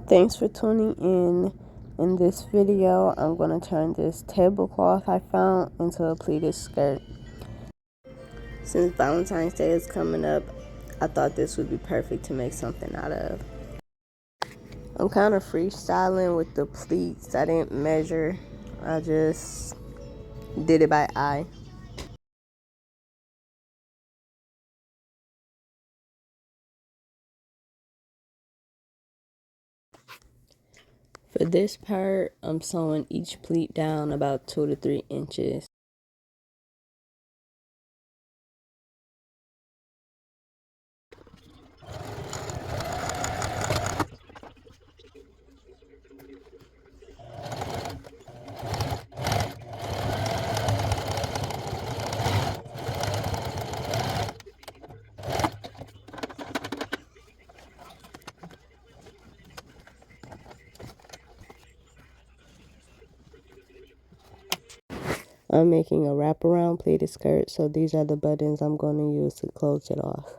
Thanks for tuning in. In this video, I'm going to turn this tablecloth I found into a pleated skirt. Since Valentine's Day is coming up, I thought this would be perfect to make something out of. I'm kind of freestyling with the pleats. I didn't measure. I just did it by eye. For this part, I'm sewing each pleat down about 2 to 3 inches. I'm making a wraparound pleated skirt, so these are the buttons I'm going to use to close it off.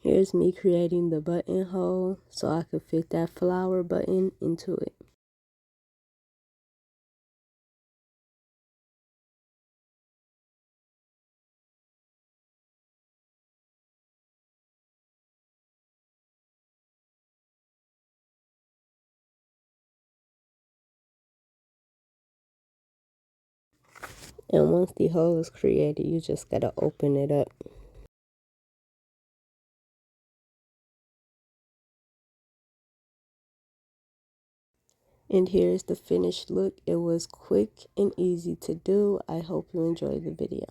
Here's me creating the buttonhole so I could fit that flower button into it. And once the hole is created, you just gotta open it up. And here's the finished look. It was quick and easy to do. I hope you enjoyed the video.